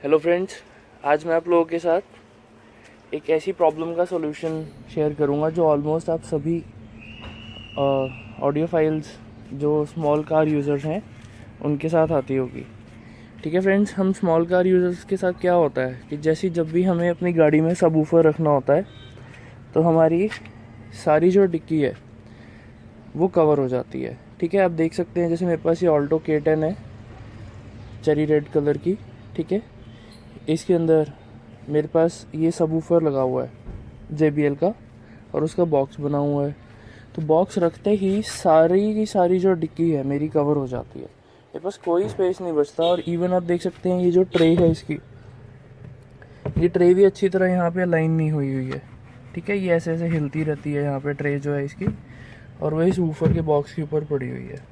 Hello friends, आज मैं आप लोगों के साथ एक ऐसी प्रॉब्लम का सॉल्यूशन शेयर करूंगा जो ऑलमोस्ट आप सभी ऑडियो फाइल्स जो स्मॉल कार यूज़र्स हैं उनके साथ आती होगी। ठीक है फ्रेंड्स, हम स्मॉल कार यूज़र्स के साथ क्या होता है कि जैसे जब भी हमें अपनी गाड़ी में सबवूफर रखना होता है तो हमारी सारी जो डिक्की है वो कवर हो जाती है। ठीक है, आप देख सकते हैं जैसे मेरे पास ये ऑल्टो K10 है चेरी रेड कलर की। ठीक है, इसके अंदर मेरे पास ये सबवूफर लगा हुआ है JBL का और उसका बॉक्स बना हुआ है। तो बॉक्स रखते ही सारी की सारी जो डिक्की है मेरी कवर हो जाती है, मेरे पास कोई स्पेस नहीं बचता। और इवन आप देख सकते हैं ये जो ट्रे है इसकी, ये ट्रे भी अच्छी तरह यहाँ पे अलाइन नहीं हुई हुई है। ठीक है, ये ऐसे ऐसे हिलती रहती है यहाँ पे ट्रे जो है इसकी, और वही इस वूफर के बॉक्स के ऊपर पड़ी हुई है।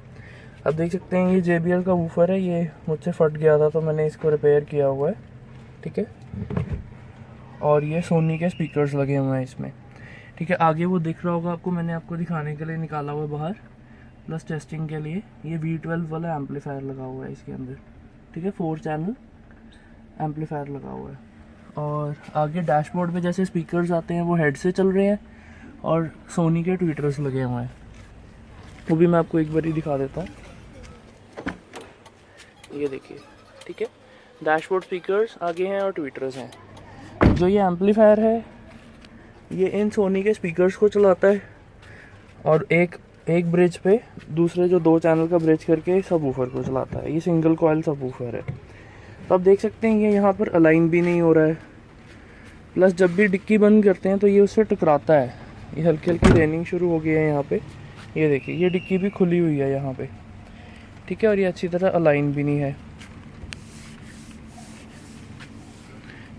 आप देख सकते हैं ये JBL का वूफर है, ये मुझसे फट गया था तो मैंने इसको रिपेयर किया हुआ है। ठीक है, और ये सोनी के स्पीकर्स लगे हुए हैं इसमें। ठीक है, आगे वो दिख रहा होगा आपको, मैंने आपको दिखाने के लिए निकाला हुआ है बाहर प्लस टेस्टिंग के लिए। ये V12 वाला एम्पलीफायर लगा हुआ है इसके अंदर। ठीक है, 4 चैनल एम्पलीफायर लगा हुआ है। और आगे डैशबोर्ड पे जैसे स्पीकर्स आते हैं वो हेड से चल रहे हैं और सोनी के ट्विटर्स लगे हुए हैं, वो भी मैं आपको एक बार ही दिखा देता हूँ। ये देखिए, ठीक है, डैशबोर्ड स्पीकर्स आगे हैं और ट्विटर्स हैं। जो ये एम्पलीफायर है ये इन सोनी के स्पीकर्स को चलाता है और एक ब्रिज पे दूसरे जो 2 चैनल का ब्रिज करके सबवूफर को चलाता है। ये सिंगल कॉइल सबवूफर है। तो आप देख सकते हैं ये यहाँ पर अलाइन भी नहीं हो रहा है, प्लस जब भी डिक्की बंद करते हैं तो ये उससे टकराता है। ये हल्की हल्की रेनिंग शुरू हो गई है यहाँ पे, ये देखिए ये डिक्की भी खुली हुई है यहाँ पे। ठीक है, और ये अच्छी तरह अलाइन भी नहीं है।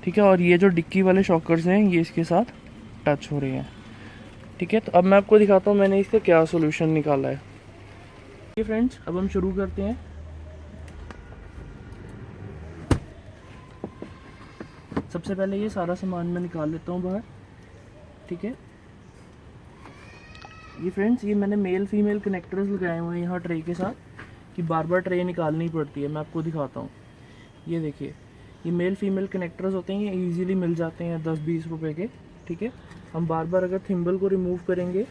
ठीक है, और ये जो डिक्की वाले शॉकर्स हैं ये इसके साथ टच हो रही हैं। ठीक है, तो अब मैं आपको दिखाता हूँ मैंने इसका क्या सोल्यूशन निकाला है। ठीक है फ्रेंड्स, अब हम शुरू करते हैं। सबसे पहले ये सारा सामान मैं निकाल लेता हूँ बाहर। ठीक है, ये फ्रेंड्स ये मैंने मेल फीमेल कनेक्टर्स लगाए हुए हैं यहाँ ट्रे के साथ कि बार बार ट्रे निकालनी पड़ती है। मैं आपको दिखाता हूँ, ये देखिए ये मेल फीमेल कनेक्टर्स होते हैं, ये इजीली मिल जाते हैं 10-20 रुपए के। ठीक है, हम बार बार अगर थिम्बल को रिमूव करेंगे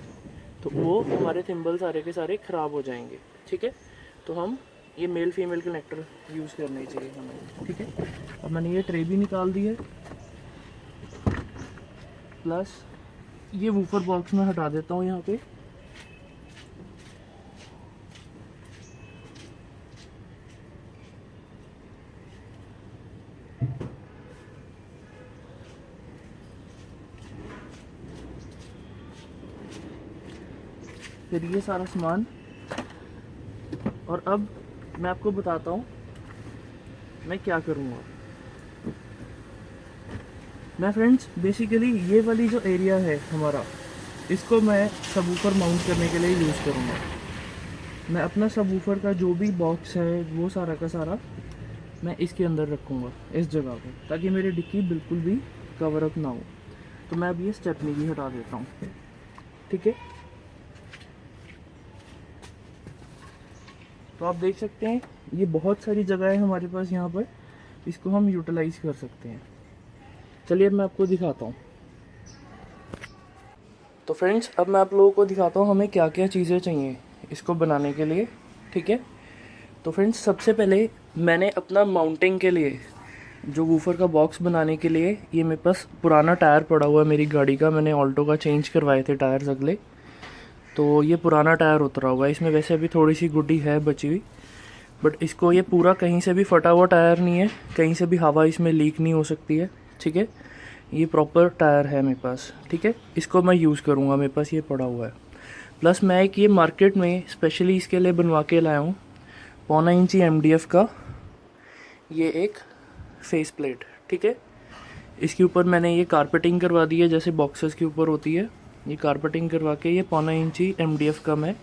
तो वो हमारे थिम्बल सारे के सारे ख़राब हो जाएंगे। ठीक है, तो हम ये मेल फीमेल कनेक्टर यूज़ करने चाहिए हमें। ठीक है, अब मैंने ये ट्रे भी निकाल दी है, प्लस ये वूफर बॉक्स में हटा देता हूँ यहाँ पे। फिर ये सारा सामान, और अब मैं आपको बताता हूँ मैं क्या करूँगा। मैं फ्रेंड्स बेसिकली ये वाली जो एरिया है हमारा, इसको मैं सबवूफर माउंट करने के लिए यूज़ करूँगा। मैं अपना सबवूफर का जो भी बॉक्स है वो सारा का सारा मैं इसके अंदर रखूँगा इस जगह पर, ताकि मेरी डिक्की बिल्कुल भी कवर अप ना हो। तो मैं अब ये स्टेपनी भी हटा देता हूँ। ठीक है, तो आप देख सकते हैं ये बहुत सारी जगह है हमारे पास यहाँ पर, इसको हम यूटिलाइज कर सकते हैं। चलिए अब मैं आपको दिखाता हूँ। तो फ्रेंड्स अब मैं आप लोगों को दिखाता हूँ हमें क्या क्या चीज़ें चाहिए इसको बनाने के लिए। ठीक है, तो फ्रेंड्स सबसे पहले मैंने अपना माउंटिंग के लिए जो वूफर का बॉक्स बनाने के लिए, ये मेरे पास पुराना टायर पड़ा हुआ है मेरी गाड़ी का, मैंने ऑल्टो का चेंज करवाए थे टायर्स अगले, तो ये पुराना टायर उतरा हुआ है। इसमें वैसे अभी थोड़ी सी गुड्डी है बची हुई, बट इसको ये पूरा कहीं से भी फटा हुआ टायर नहीं है, कहीं से भी हवा इसमें लीक नहीं हो सकती है। ठीक है, ये प्रॉपर टायर है मेरे पास। ठीक है, इसको मैं यूज़ करूँगा, मेरे पास ये पड़ा हुआ है। प्लस मैं एक ये मार्केट में स्पेशली इसके लिए बनवा के लाया हूँ 1.25 इंची MDF का ये एक फेस प्लेट। ठीक है, इसके ऊपर मैंने ये कारपेटिंग करवा दी है जैसे बॉक्सेस के ऊपर होती है, ये कारपेटिंग करवा के ये 1.25 इंची MDF का मैं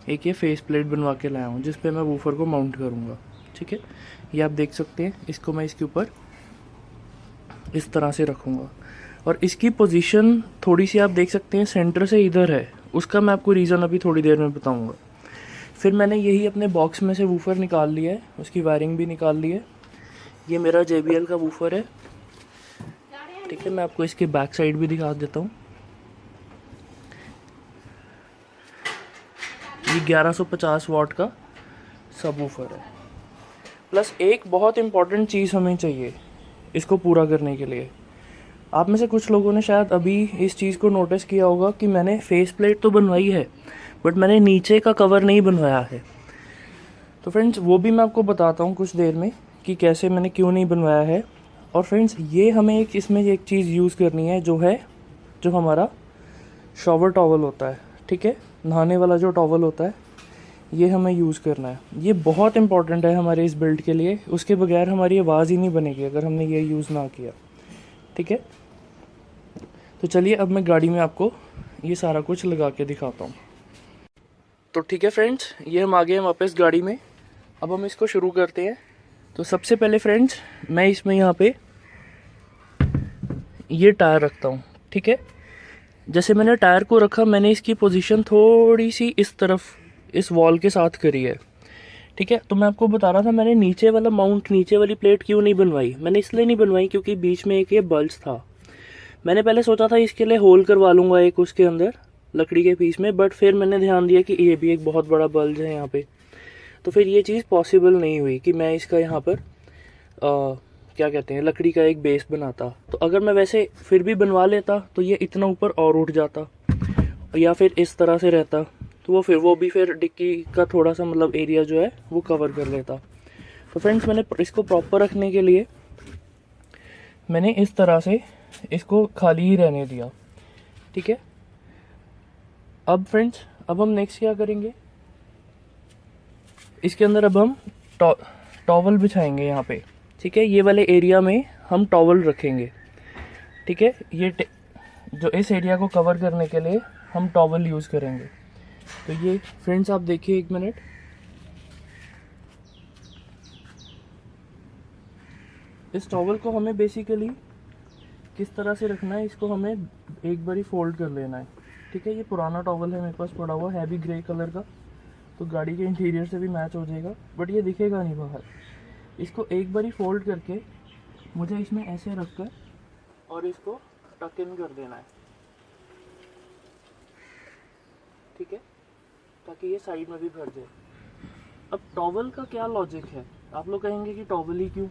एक ये फेस प्लेट बनवा के लाया हूँ जिस पे मैं वूफर को माउंट करूँगा। ठीक है, ये आप देख सकते हैं, इसको मैं इसके ऊपर इस तरह से रखूँगा और इसकी पोजीशन थोड़ी सी आप देख सकते हैं सेंटर से इधर है, उसका मैं आपको रीज़न अभी थोड़ी देर में बताऊँगा। फिर मैंने यही अपने बॉक्स में से वूफर निकाल लिया है, उसकी वायरिंग भी निकाल ली है। ये मेरा JBL का वूफर है, ठीक है। मैं आपको इसकी बैक साइड भी दिखा देता हूँ। ये 1150 वाट का सब वूफर है। प्लस एक बहुत इम्पॉर्टेंट चीज़ हमें चाहिए इसको पूरा करने के लिए। आप में से कुछ लोगों ने शायद अभी इस चीज़ को नोटिस किया होगा कि मैंने फेस प्लेट तो बनवाई है, बट मैंने नीचे का कवर नहीं बनवाया है। तो फ्रेंड्स वो भी मैं आपको बताता हूँ कुछ देर में कि कैसे मैंने क्यों नहीं बनवाया है। और फ्रेंड्स ये हमें इसमें एक चीज़ यूज़ करनी है, जो हमारा शॉवर टॉवल होता है, ठीक है। नहाने वाला जो टॉवल होता है ये हमें यूज़ करना है। ये बहुत इंपॉर्टेंट है हमारे इस बिल्ड के लिए। उसके बगैर हमारी आवाज़ ही नहीं बनेगी अगर हमने ये यूज़ ना किया, ठीक है। तो चलिए अब मैं गाड़ी में आपको ये सारा कुछ लगा के दिखाता हूँ। तो ठीक है फ्रेंड्स, ये हम आ गए हैं वापस गाड़ी में। अब हम इसको शुरू करते हैं। तो सबसे पहले फ्रेंड्स मैं इसमें यहाँ पे ये टायर रखता हूँ, ठीक है। जैसे मैंने टायर को रखा, मैंने इसकी पोजीशन थोड़ी सी इस तरफ इस वॉल के साथ करी है, ठीक है। तो मैं आपको बता रहा था मैंने नीचे वाला माउंट, नीचे वाली प्लेट क्यों नहीं बनवाई। मैंने इसलिए नहीं बनवाई क्योंकि बीच में एक ये बल्ज था। मैंने पहले सोचा था इसके लिए होल करवा लूँगा एक उसके अंदर लकड़ी के पीस में, बट फिर मैंने ध्यान दिया कि ये भी एक बहुत बड़ा बल्ज है यहाँ पे। तो फिर ये चीज़ पॉसिबल नहीं हुई कि मैं इसका यहाँ पर क्या कहते हैं, लकड़ी का एक बेस बनाता। तो अगर मैं वैसे फिर भी बनवा लेता तो ये इतना ऊपर और उठ जाता, या फिर इस तरह से रहता, तो वो भी फिर डिक्की का थोड़ा सा मतलब एरिया जो है वो कवर कर लेता। तो फ्रेंड्स मैंने इसको प्रॉपर रखने के लिए मैंने इस तरह से इसको खाली ही रहने दिया, ठीक है। अब फ्रेंड्स अब हम नेक्स्ट क्या करेंगे, इसके अंदर अब हम टॉवल बिछाएंगे यहाँ पे, ठीक है। ये वाले एरिया में हम टॉवल रखेंगे, ठीक है। ये जो इस एरिया को कवर करने के लिए हम टॉवल यूज़ करेंगे। तो ये फ्रेंड्स आप देखिए एक मिनट, इस टॉवल को हमें बेसिकली किस तरह से रखना है, इसको हमें एक बारी फोल्ड कर लेना है, ठीक है। ये पुराना टॉवल है मेरे पास पड़ा हुआ, हैवी ग्रे कलर का, तो गाड़ी के इंटीरियर से भी मैच हो जाएगा, बट ये दिखेगा नहीं बाहर। इसको एक बारी फोल्ड करके मुझे इसमें ऐसे रखकर और इसको टक इन कर देना है, ठीक है, ताकि ये साइड में भी भर जाए। अब टॉवल का क्या लॉजिक है, आप लोग कहेंगे कि टॉवल ही क्यों।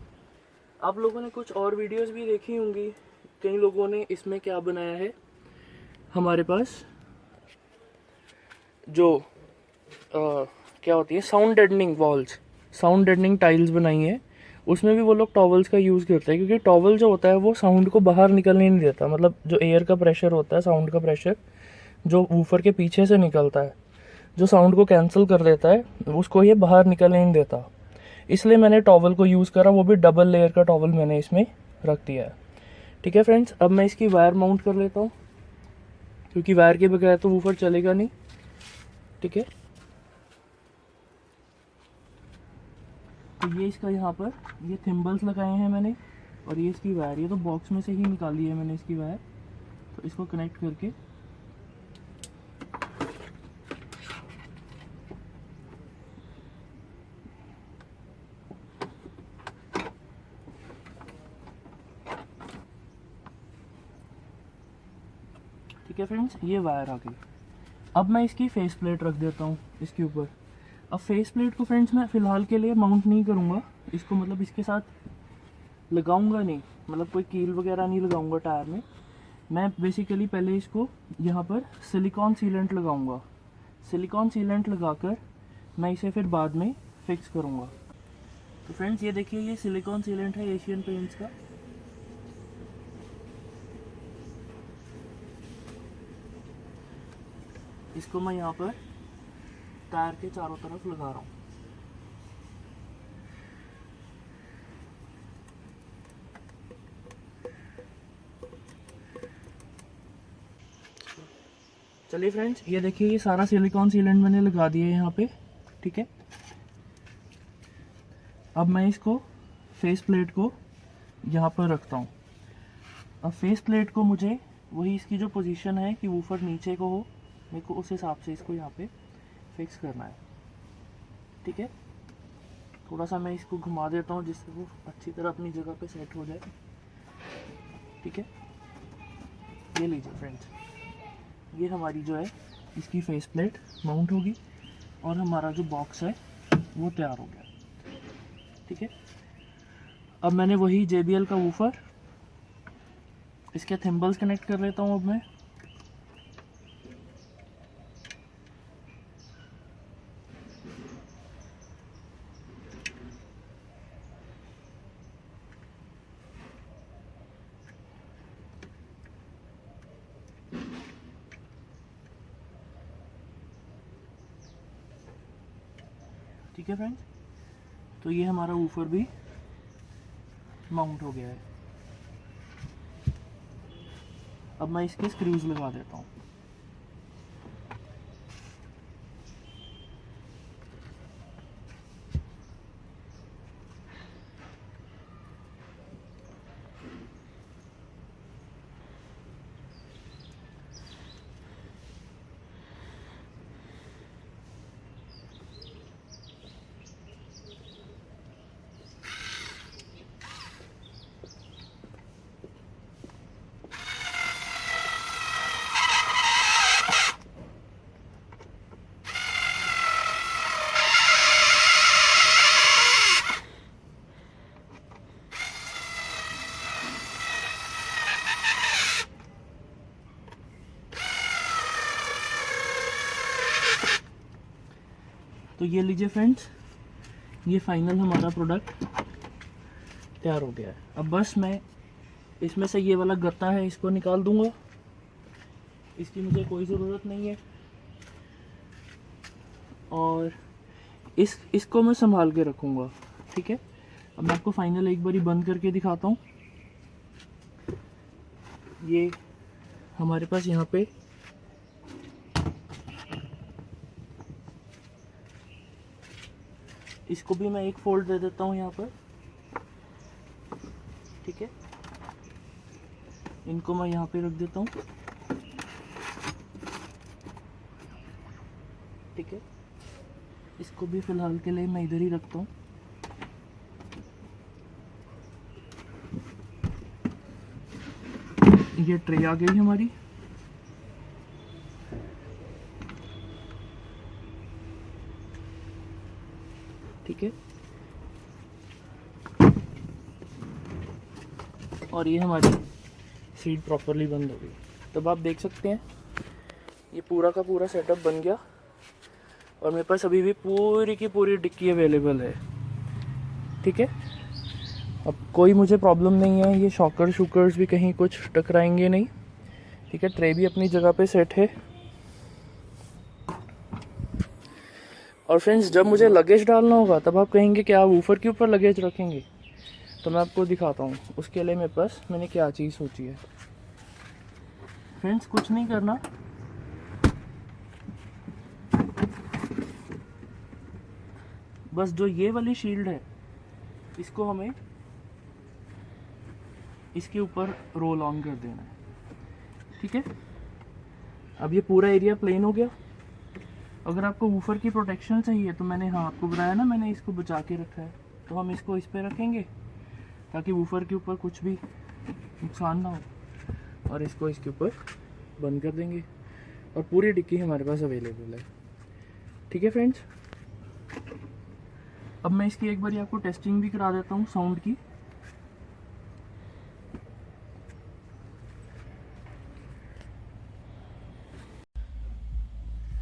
आप लोगों ने कुछ और वीडियोस भी देखी होंगी, कई लोगों ने इसमें क्या बनाया है, हमारे पास जो क्या होती है साउंड डेडनिंग वॉल्स, साउंड डेडनिंग टाइल्स बनाई है, उसमें भी वो लोग टॉवल्स का यूज़ करते हैं, क्योंकि टॉवल जो होता है वो साउंड को बाहर निकलने नहीं देता। मतलब जो एयर का प्रेशर होता है, साउंड का प्रेशर जो वूफर के पीछे से निकलता है, जो साउंड को कैंसिल कर देता है, उसको ये बाहर निकलने नहीं देता। इसलिए मैंने टॉवल को यूज़ करा, वो भी डबल लेयर का टॉवल मैंने इसमें रख दिया है, ठीक है फ्रेंड्स। अब मैं इसकी वायर माउंट कर लेता हूँ, क्योंकि वायर के बगैर तो वूफर चलेगा नहीं, ठीक है। तो ये इसका यहाँ पर ये थिम्बल्स लगाए हैं मैंने, और ये इसकी वायर, ये तो बॉक्स में से ही निकाली है मैंने इसकी वायर। तो इसको कनेक्ट करके ठीक है फ्रेंड्स, ये वायर आ गई। अब मैं इसकी फेस प्लेट रख देता हूँ इसके ऊपर। अब फेस प्लेट को फ्रेंड्स मैं फ़िलहाल के लिए माउंट नहीं करूँगा इसको, मतलब इसके साथ लगाऊंगा नहीं, मतलब कोई कील वगैरह नहीं लगाऊंगा टायर में। मैं बेसिकली पहले इसको यहाँ पर सिलिकॉन सीलेंट लगाऊंगा। सिलिकॉन सीलेंट लगाकर मैं इसे फिर बाद में फिक्स करूँगा। तो फ्रेंड्स ये देखिए, ये सिलिकॉन सीलेंट है एशियन पेंट्स का। इसको मैं यहाँ पर टायर के चारों तरफ लगा रहा हूँ। चलिए फ्रेंड्स ये देखिए, ये सारा सिलिकॉन सीलेंट मैंने लगा दिया है यहाँ पे, ठीक है। अब मैं इसको फेस प्लेट को यहाँ पर रखता हूँ। अब फेस प्लेट को मुझे वही इसकी जो पोजीशन है कि वूफर नीचे को हो, मेरे को उस हिसाब से इसको यहाँ पे फिक्स करना है, ठीक है। थोड़ा सा मैं इसको घुमा देता हूँ जिससे वो अच्छी तरह अपनी जगह पे सेट हो जाए। ठीक है, ये लीजिए फ्रेंड्स, ये हमारी जो है इसकी फेस प्लेट माउंट होगी और हमारा जो बॉक्स है वो तैयार हो गया। ठीक है, अब मैंने वही JBL का वूफर, इसके थिम्बल्स कनेक्ट कर लेता हूँ अब मैं। ठीक है फ्रेंड्स, तो ये हमारा वूफर भी माउंट हो गया है। अब मैं इसके स्क्रूज लगा देता हूँ। तो ये लीजिए फ्रेंड्स, ये फाइनल हमारा प्रोडक्ट तैयार हो गया है। अब बस मैं इसमें से ये वाला गत्ता है इसको निकाल दूंगा, इसकी मुझे कोई ज़रूरत नहीं है। और इसको मैं संभाल के रखूँगा। ठीक है, अब मैं आपको फाइनल एक बारी बंद करके दिखाता हूँ। ये हमारे पास यहाँ पे इसको भी मैं एक फोल्ड दे देता हूँ यहाँ पर। ठीक है, इनको मैं यहाँ पे रख देता हूँ। ठीक है, इसको भी फिलहाल के लिए मैं इधर ही रखता हूँ। ये ट्रे आ गई हमारी। ठीक है, और ये हमारी सीट प्रॉपरली बंद हो गई। तब आप देख सकते हैं ये पूरा का पूरा सेटअप बन गया और मेरे पास अभी भी पूरी की पूरी डिक्की अवेलेबल है। ठीक है, अब कोई मुझे प्रॉब्लम नहीं है, ये शॉकर शूकर्स भी कहीं कुछ टकराएंगे नहीं। ठीक है, ट्रे भी अपनी जगह पे सेट है। और फ्रेंड्स, जब मुझे लगेज डालना होगा तब आप कहेंगे कि आप वूफर के ऊपर लगेज रखेंगे, तो मैं आपको दिखाता हूँ उसके लिए मेरे पास मैंने क्या चीज़ सोची है। फ्रेंड्स, कुछ नहीं करना, बस जो ये वाली शील्ड है इसको हमें इसके ऊपर रोल ऑन कर देना है। ठीक है, अब ये पूरा एरिया प्लेन हो गया। अगर आपको वूफर की प्रोटेक्शन चाहिए तो मैंने आपको बताया ना, मैंने इसको बचा के रखा है, तो हम इसको इस पे रखेंगे ताकि वूफर के ऊपर कुछ भी नुकसान ना हो। और इसको इसके ऊपर बंद कर देंगे और पूरी डिक्की हमारे पास अवेलेबल है। ठीक है फ्रेंड्स, अब मैं इसकी एक बार आपको टेस्टिंग भी करा देता हूँ साउंड की।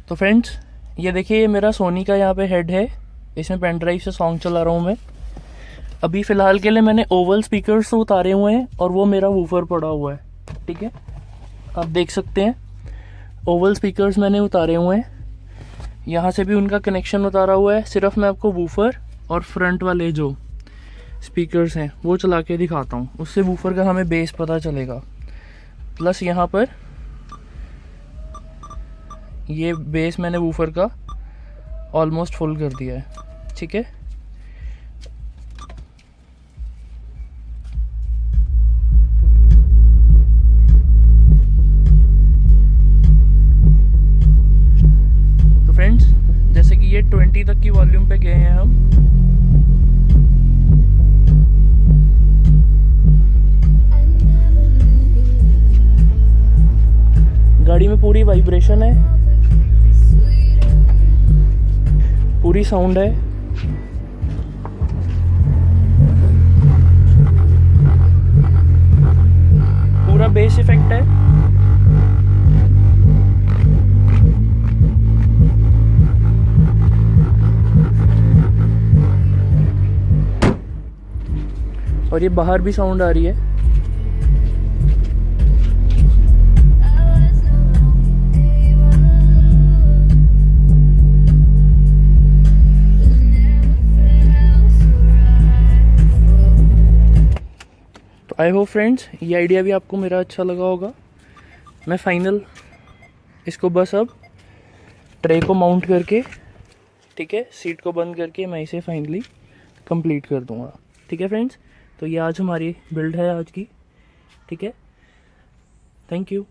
तो फ्रेंड्स, ये देखिए, ये मेरा सोनी का यहाँ पे हेड है, इसमें पेन ड्राइव से सॉन्ग चला रहा हूँ मैं। अभी फ़िलहाल के लिए मैंने ओवल स्पीकर्स तो उतारे हुए हैं और वो मेरा वूफर पड़ा हुआ है। ठीक है, आप देख सकते हैं ओवल स्पीकर्स मैंने उतारे हुए हैं, यहाँ से भी उनका कनेक्शन उतारा हुआ है। सिर्फ मैं आपको वूफर और फ्रंट वाले जो स्पीकर्स हैं वो चला के दिखाता हूँ, उससे वूफर का हमें बेस पता चलेगा। प्लस यहाँ पर ये बेस मैंने वूफर का ऑलमोस्ट फुल कर दिया है। ठीक है, तो फ्रेंड्स, जैसे कि ये 20 तक की वॉल्यूम पे गए हैं हम, इसमें पूरी वाइब्रेशन है, पूरी साउंड है। पूरा बेस इफेक्ट है। और ये बाहर भी साउंड आ रही है। तो आई होप फ्रेंड्स ये आइडिया भी आपको मेरा अच्छा लगा होगा। मैं फाइनल इसको बस अब ट्रे को माउंट करके, ठीक है, सीट को बंद करके मैं इसे फाइनली कंप्लीट कर दूंगा। ठीक है फ्रेंड्स, तो ये आज हमारी बिल्ड है आज की। ठीक है, थैंक यू।